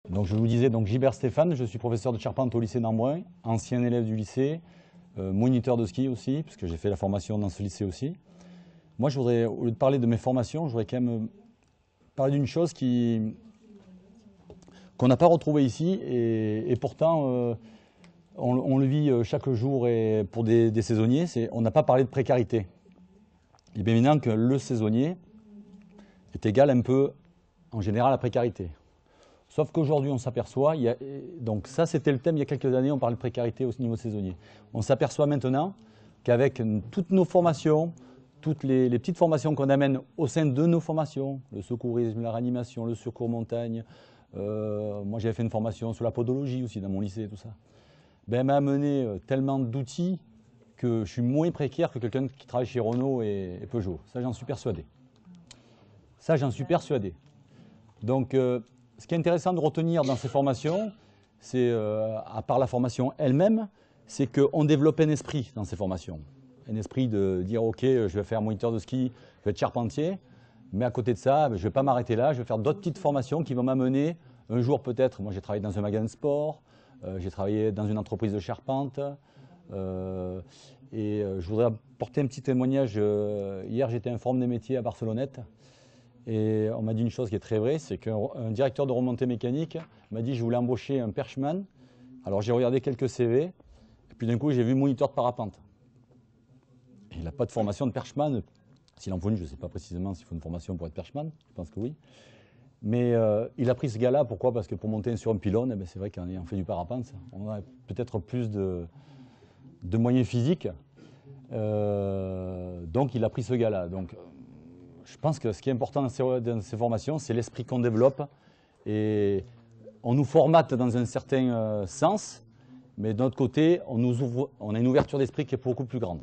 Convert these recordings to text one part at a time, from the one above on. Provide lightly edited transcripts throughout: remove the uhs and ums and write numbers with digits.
Donc je vous disais, donc Gilbert Stéphane, je suis professeur de charpente au lycée d'Embrun, ancien élève du lycée, moniteur de ski aussi, parce que j'ai fait la formation dans ce lycée aussi. Moi, je voudrais, au lieu de parler de mes formations, je voudrais quand même parler d'une chose qu'on n'a pas retrouvée ici, et pourtant, on le vit chaque jour et pour des saisonniers, on n'a pas parlé de précarité. Il est bien évident que le saisonnier est égal un peu, en général, à la précarité. Sauf qu'aujourd'hui, on s'aperçoit, donc ça c'était le thème il y a quelques années, on parlait de précarité au niveau saisonnier. On s'aperçoit maintenant qu'avec toutes nos formations, toutes les petites formations qu'on amène au sein de nos formations, le secourisme, la réanimation, le secours montagne, moi j'avais fait une formation sur la podologie aussi dans mon lycée, tout ça, ben, m'a amené tellement d'outils que je suis moins précaire que quelqu'un qui travaille chez Renault et Peugeot. Ça j'en suis persuadé. Ça j'en suis persuadé. Donc ce qui est intéressant de retenir dans ces formations, c'est, à part la formation elle-même, c'est qu'on développe un esprit dans ces formations. Un esprit de dire, ok, je vais faire moniteur de ski, je vais être charpentier, mais à côté de ça, je ne vais pas m'arrêter là, je vais faire d'autres petites formations qui vont m'amener un jour peut-être. Moi, j'ai travaillé dans un magasin de sport, j'ai travaillé dans une entreprise de charpente, et je voudrais apporter un petit témoignage. Hier, j'étais à Forum des métiers à Barcelonnette. Et on m'a dit une chose qui est très vraie, c'est qu'un directeur de remontée mécanique m'a dit que je voulais embaucher un perchman. Alors j'ai regardé quelques CV, et puis d'un coup j'ai vu moniteur de parapente. Et il n'a pas de formation de perchman. S'il en faut une, je ne sais pas précisément s'il faut une formation pour être perchman, je pense que oui. Mais il a pris ce gars-là, pourquoi? Parce que pour monter sur un pylône, eh c'est vrai qu'en ayant fait du parapente, on a peut-être plus de moyens physiques. Donc il a pris ce gars-là. Donc, je pense que ce qui est important dans ces formations, c'est l'esprit qu'on développe. Et on nous formate dans un certain sens, mais d'un autre côté, on a une ouverture d'esprit qui est beaucoup plus grande.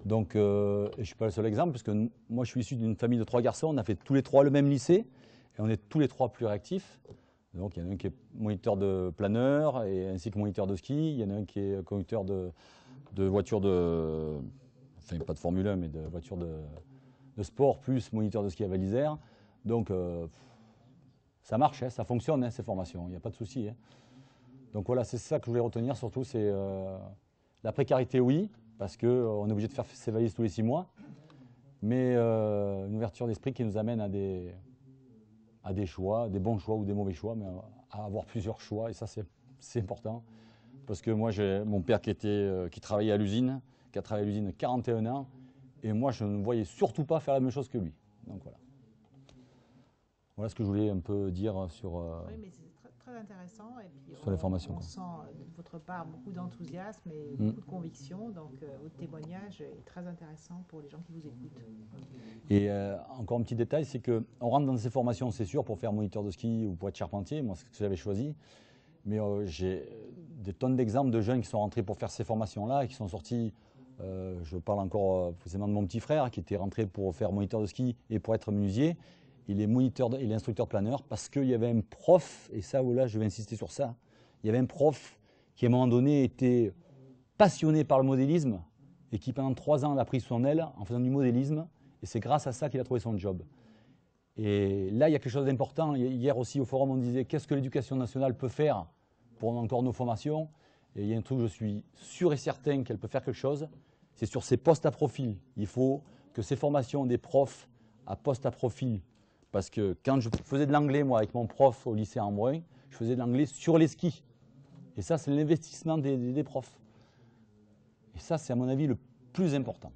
Donc, je ne suis pas le seul exemple, parce que moi, je suis issu d'une famille de 3 garçons. On a fait tous les 3 le même lycée, et on est tous les 3 plus réactifs. Donc, il y en a un qui est moniteur de planeur, ainsi que moniteur de ski. Il y en a un qui est conducteur de voiture enfin, pas de Formule 1, mais de voiture de sport, plus moniteur de ski à Val-d'Isère. Donc, ça marche, hein, ça fonctionne, hein, ces formations, il n'y a pas de souci. Hein. Donc voilà, c'est ça que je voulais retenir, surtout, c'est la précarité, oui, parce qu'on est obligé de faire ses valises tous les 6 mois, mais une ouverture d'esprit qui nous amène à des choix, des bons choix ou des mauvais choix, mais à avoir plusieurs choix, et ça, c'est important. Parce que moi, j'ai mon père qui travaillait à l'usine, qui a travaillé à l'usine 41 ans, et moi, je ne voyais surtout pas faire la même chose que lui. Donc voilà. Voilà ce que je voulais un peu dire sur, oui, mais c'est très intéressant. Et puis sur les formations. On sent de votre part beaucoup d'enthousiasme et beaucoup de conviction. Donc votre témoignage est très intéressant pour les gens qui vous écoutent. Et encore un petit détail, c'est qu'on rentre dans ces formations, c'est sûr, pour faire moniteur de ski ou pour être charpentier. Moi, c'est ce que j'avais choisi. Mais j'ai des tonnes d'exemples de jeunes qui sont rentrés pour faire ces formations-là et qui sont sortis. Je parle encore précisément de mon petit frère qui était rentré pour faire moniteur de ski et pour être menuisier. Il est instructeur planeur parce qu'il y avait un prof, et ça, voilà, je vais insister sur ça, il y avait un prof qui à un moment donné était passionné par le modélisme et qui pendant 3 ans a pris son aile en faisant du modélisme, et c'est grâce à ça qu'il a trouvé son job. Et là, il y a quelque chose d'important. Hier aussi au forum, on disait qu'est-ce que l'éducation nationale peut faire pour encore nos formations. Et il y a un truc, je suis sûr et certain qu'elle peut faire quelque chose, c'est sur ces postes à profil. Il faut que ces formations des profs à postes à profil, parce que quand je faisais de l'anglais, moi, avec mon prof au lycée Embrun, je faisais de l'anglais sur les skis. Et ça, c'est l'investissement des profs. Et ça, c'est à mon avis le plus important.